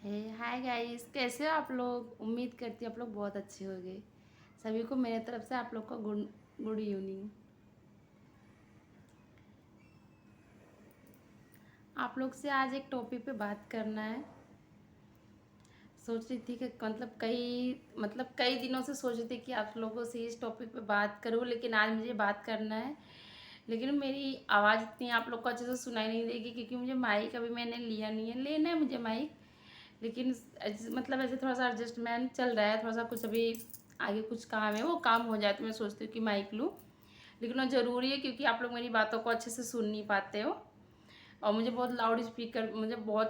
Hi guys, कैसे हो आप लोग। उम्मीद करती हूँ आप लोग बहुत अच्छे होंगे। सभी को मेरे तरफ से आप लोग का गुड गुड इवनिंग। आप लोग से आज एक टॉपिक पे बात करना है। सोच रही थी कि कई दिनों से सोच रही थी कि आप लोगों से इस टॉपिक पे बात करूँ, लेकिन आज मुझे बात करना है। लेकिन मेरी आवाज़ इतनी आप लोग को अच्छे से सुनाई नहीं देगी, क्योंकि मुझे माइक अभी मैंने लिया नहीं है। लेना है मुझे माइक, लेकिन ऐसे थोड़ा सा एडजस्टमेंट चल रहा है। थोड़ा सा कुछ अभी आगे कुछ काम है, वो काम हो जाए तो मैं सोचती हूँ कि माइक लूँ। लेकिन वो ज़रूरी है, क्योंकि आप लोग मेरी बातों को अच्छे से सुन नहीं पाते हो। और मुझे बहुत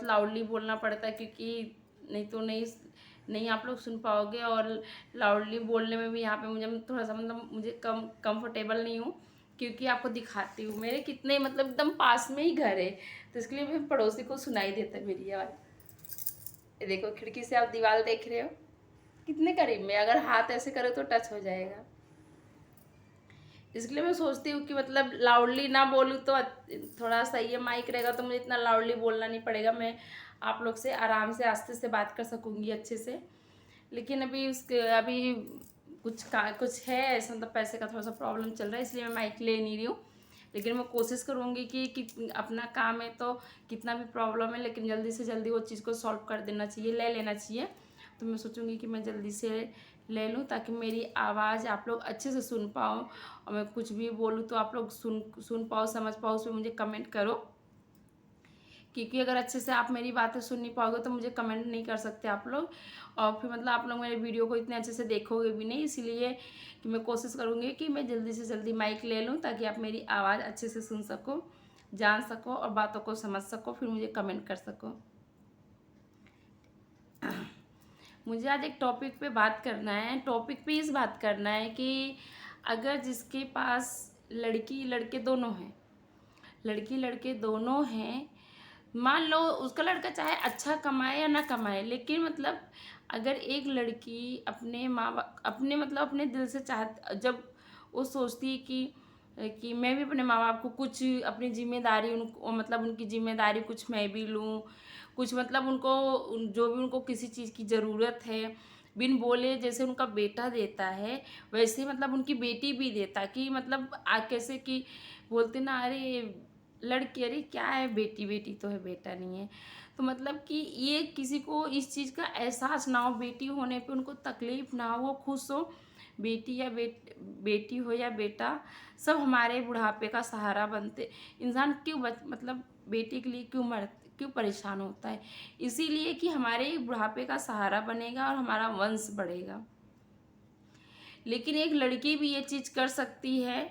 लाउडली बोलना पड़ता है, क्योंकि नहीं तो नहीं आप लोग सुन पाओगे। और लाउडली बोलने में भी यहाँ पे मुझे थोड़ा सा मुझे कंफर्टेबल नहीं हूँ, क्योंकि आपको दिखाती हूँ मेरे कितने एकदम पास में ही घर है। तो इसके लिए मेरे पड़ोसी को सुनाई देता है मेरी आवाज़। ये देखो, खिड़की से आप दीवार देख रहे हो, कितने करीब में, अगर हाथ ऐसे करो तो टच हो जाएगा। इसलिए मैं सोचती हूँ कि लाउडली ना बोलूँ तो थोड़ा सही है। माइक रहेगा तो मुझे इतना लाउडली बोलना नहीं पड़ेगा। मैं आप लोग से आराम से आस्ते से बात कर सकूँगी अच्छे से। लेकिन अभी कुछ है ऐसा, पैसे का थोड़ा सा प्रॉब्लम चल रहा है, इसलिए मैं माइक ले नहीं रही हूँ। लेकिन मैं कोशिश करूँगी कि अपना काम है तो कितना भी प्रॉब्लम है, लेकिन जल्दी से जल्दी वो चीज़ को सॉल्व कर देना चाहिए, ले लेना चाहिए। तो मैं सोचूंगी कि मैं जल्दी से ले लूँ, ताकि मेरी आवाज़ आप लोग अच्छे से सुन पाओ। और मैं कुछ भी बोलूँ तो आप लोग सुन पाओ, समझ पाओ। उसमें मुझे कमेंट करो, क्योंकि अगर अच्छे से आप मेरी बातें सुन नहीं पाओगे तो मुझे कमेंट नहीं कर सकते आप लोग। और फिर आप लोग मेरे वीडियो को इतने अच्छे से देखोगे भी नहीं। इसीलिए कि मैं कोशिश करूँगी कि मैं जल्दी से जल्दी माइक ले लूँ, ताकि आप मेरी आवाज़ अच्छे से सुन सको, जान सको और बातों को समझ सको, फिर मुझे कमेंट कर सको। मुझे आज एक टॉपिक पे बात करना है। टॉपिक पे इस बात करना है कि अगर जिसके पास लड़की लड़के दोनों हैं, लड़की लड़के दोनों हैं, मान लो उसका लड़का चाहे अच्छा कमाए या ना कमाए, लेकिन अगर एक लड़की अपने माँ बाप अपने दिल से जब वो सोचती है कि मैं भी अपने माँ बाप को कुछ अपनी जिम्मेदारी उनकी जिम्मेदारी कुछ मैं भी लूँ, कुछ जो भी उनको किसी चीज़ की ज़रूरत है, बिन बोले जैसे उनका बेटा देता है वैसे उनकी बेटी भी देता। कि कैसे कि बोलते ना, अरे लड़की, अरे क्या है, बेटी बेटी तो है, बेटा नहीं है। तो कि ये किसी को इस चीज़ का एहसास ना हो, बेटी होने पे उनको तकलीफ़ ना हो, वो खुश हो। बेटी हो या बेटा, सब हमारे बुढ़ापे का सहारा बनते। इंसान क्यों बेटी के लिए क्यों परेशान होता है? इसीलिए कि हमारे बुढ़ापे का सहारा बनेगा और हमारा वंश बढ़ेगा। लेकिन एक लड़की भी ये चीज़ कर सकती है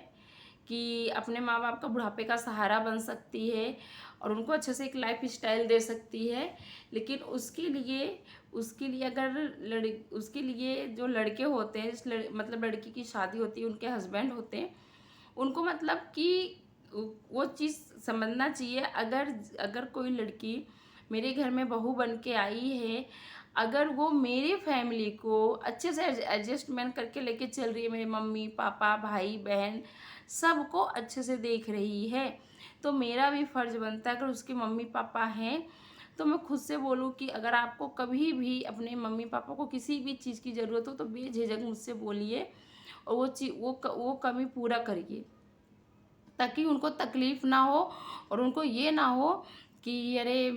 कि अपने माँ बाप का बुढ़ापे का सहारा बन सकती है और उनको अच्छे से एक लाइफ स्टाइल दे सकती है। लेकिन उसके लिए उसके लिए जो लड़के होते हैं, लड़की की शादी होती है, उनके हस्बैंड होते हैं, उनको कि वो चीज़ समझना चाहिए। अगर अगर कोई लड़की मेरे घर में बहू बन के आई है, अगर वो मेरी फैमिली को अच्छे से एडजस्टमेंट करके लेके चल रही है, मेरे मम्मी पापा भाई बहन सबको अच्छे से देख रही है, तो मेरा भी फ़र्ज़ बनता है, अगर उसके मम्मी पापा हैं तो मैं खुद से बोलूँ कि अगर आपको कभी भी अपने मम्मी पापा को किसी भी चीज़ की ज़रूरत हो तो बेझिझक मुझसे बोलिए, और वो कमी पूरा करिए, ताकि उनको तकलीफ़ ना हो और उनको ये ना हो कि अरे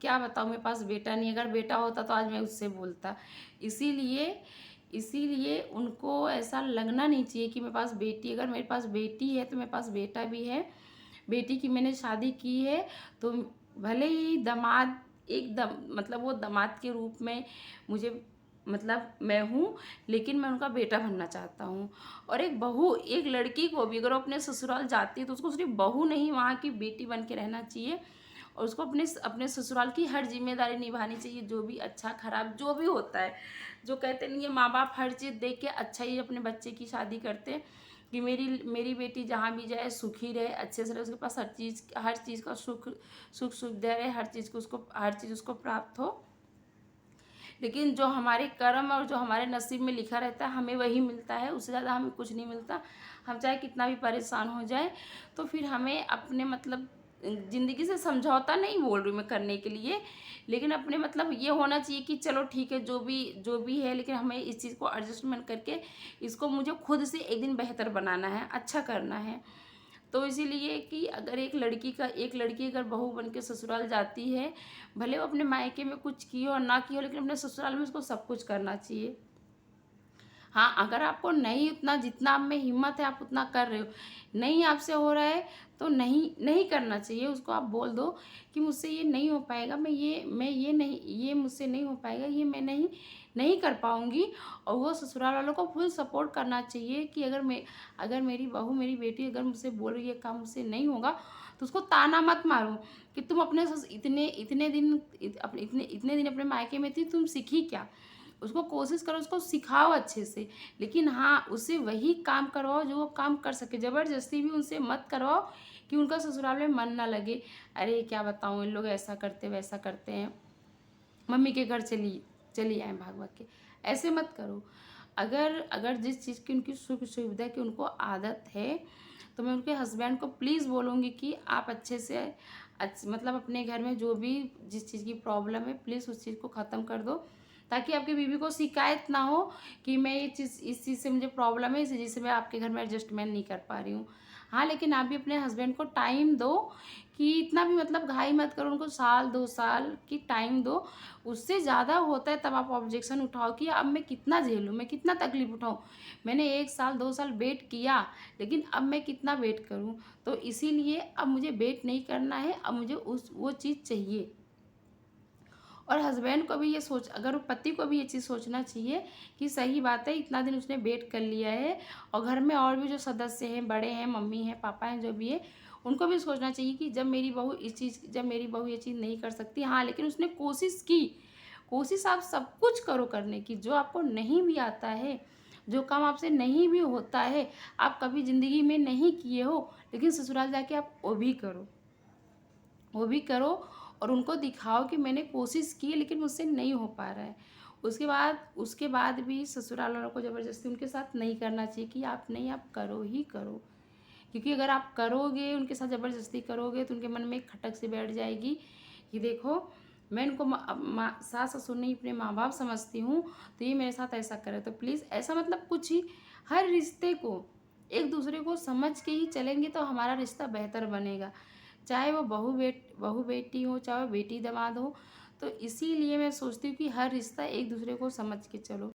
क्या बताऊँ, मेरे पास बेटा नहीं है, अगर बेटा होता तो आज मैं उससे बोलता। इसीलिए इसीलिए उनको ऐसा लगना नहीं चाहिए कि अगर मेरे पास बेटी है तो मेरे पास बेटा भी है। बेटी की मैंने शादी की है तो भले ही दामाद वो दामाद के रूप में मुझे मैं हूँ, लेकिन मैं उनका बेटा बनना चाहता हूँ। और एक लड़की को भी अगर वो अपने ससुराल जाती है तो उसको सिर्फ बहू नहीं, वहाँ की बेटी बन के रहना चाहिए। और उसको अपने ससुराल की हर जिम्मेदारी निभानी चाहिए, जो भी अच्छा खराब जो भी होता है। जो कहते नहीं है, माँ बाप हर चीज़ देख के अच्छा ही अपने बच्चे की शादी करते हैं, कि मेरी बेटी जहाँ भी जाए सुखी रहे, अच्छे से रहे, उसके पास हर चीज़ का सुख सुविधा रहे, हर चीज़ उसको प्राप्त हो। लेकिन जो हमारे कर्म और जो हमारे नसीब में लिखा रहता है हमें वही मिलता है, उससे ज़्यादा हमें कुछ नहीं मिलता। हम चाहे कितना भी परेशान हो जाए तो फिर हमें अपने ज़िंदगी से समझौता नहीं बोल रही मैं करने के लिए, लेकिन अपने मतलब ये होना चाहिए कि चलो ठीक है जो भी है, लेकिन हमें इस चीज़ को एडजस्टमेंट करके इसको मुझे खुद से एक दिन बेहतर बनाना है, अच्छा करना है। तो इसीलिए कि अगर एक लड़की अगर बहू बन के ससुराल जाती है, भले वो अपने मायके में कुछ की हो और ना की हो, लेकिन अपने ससुराल में उसको सब कुछ करना चाहिए। हाँ, अगर आपको नहीं उतना जितना आप में हिम्मत है आप उतना कर रहे हो, नहीं आपसे हो रहा है तो नहीं करना चाहिए। उसको आप बोल दो कि मुझसे ये नहीं हो पाएगा, मैं ये नहीं, ये मुझसे नहीं हो पाएगा, ये मैं नहीं कर पाऊँगी। और वो ससुराल वालों को फुल सपोर्ट करना चाहिए कि अगर मेरी बहू, मेरी बेटी अगर मुझसे बोल रही है ये काम मुझसे नहीं होगा, तो उसको ताना मत मारो कि तुम अपने इतने दिन अपने मायके में थी, तुम सीखी क्या? उसको कोशिश करो, उसको सिखाओ अच्छे से, लेकिन हाँ, उससे वही काम करवाओ जो वो काम कर सके। ज़बरदस्ती भी उनसे मत करवाओ कि उनका ससुराल में मन ना लगे। अरे क्या बताऊँ, इन लोग ऐसा करते वैसा करते हैं, मम्मी के घर चली आएँ भाग-भाग के। ऐसे मत करो। अगर अगर जिस चीज़ की उनकी सुख सुविधा की उनको आदत है, तो मैं उनके हस्बैंड को प्लीज़ बोलूँगी कि आप अच्छे से मतलब अपने घर में जो भी जिस चीज़ की प्रॉब्लम है, प्लीज़ उस चीज़ को ख़त्म कर दो, ताकि आपकी बीवी को शिकायत ना हो कि मैं ये चीज़, इस चीज़ से मुझे प्रॉब्लम है, इस वजह से मैं आपके घर में एडजस्टमेंट नहीं कर पा रही हूँ। हाँ, लेकिन आप भी अपने हस्बैंड को टाइम दो, कि इतना भी मतलब घाई मत करो, उनको साल 2 साल की टाइम दो। उससे ज़्यादा होता है तब आप ऑब्जेक्शन उठाओ कि अब मैं कितना झेलूँ, मैं कितना तकलीफ़ उठाऊँ। मैंने 1 साल 2 साल वेट किया, लेकिन अब मैं कितना वेट करूँ? तो इसीलिए अब मुझे वेट नहीं करना है, अब मुझे वो चीज़ चाहिए। और हस्बैंड को भी ये सोच अगर पति को भी ये चीज़ सोचना चाहिए कि सही बात है, इतना दिन उसने वेट कर लिया है, और घर में और भी जो सदस्य हैं, बड़े हैं, मम्मी हैं, पापा हैं, जो भी है, उनको भी सोचना चाहिए कि जब मेरी बहू ये चीज़ नहीं कर सकती, हाँ, लेकिन उसने कोशिश की। कोशिश आप सब कुछ करो करने की, जो आपको नहीं भी आता है, जो काम आपसे नहीं भी होता है, आप कभी ज़िंदगी में नहीं किए हो, लेकिन ससुराल जाके आप वो भी करो और उनको दिखाओ कि मैंने कोशिश की है, लेकिन मुझसे नहीं हो पा रहा है। उसके बाद भी ससुराल वालों को ज़बरदस्ती उनके साथ नहीं करना चाहिए कि आप नहीं, आप करो ही करो। क्योंकि अगर आप करोगे, उनके साथ ज़बरदस्ती करोगे, तो उनके मन में एक खटक सी बैठ जाएगी कि देखो, मैं इनको सास ससुर नहीं, अपने माँ बाप समझती हूँ, तो ये मेरे साथ ऐसा करे। तो प्लीज़ ऐसा मतलब कुछ ही, हर रिश्ते को एक दूसरे को समझ के ही चलेंगे तो हमारा रिश्ता बेहतर बनेगा। चाहे वो बहू बेटी हो, चाहे वो बेटी दामाद हो। तो इसीलिए मैं सोचती हूँ कि हर रिश्ता एक दूसरे को समझ के चलो।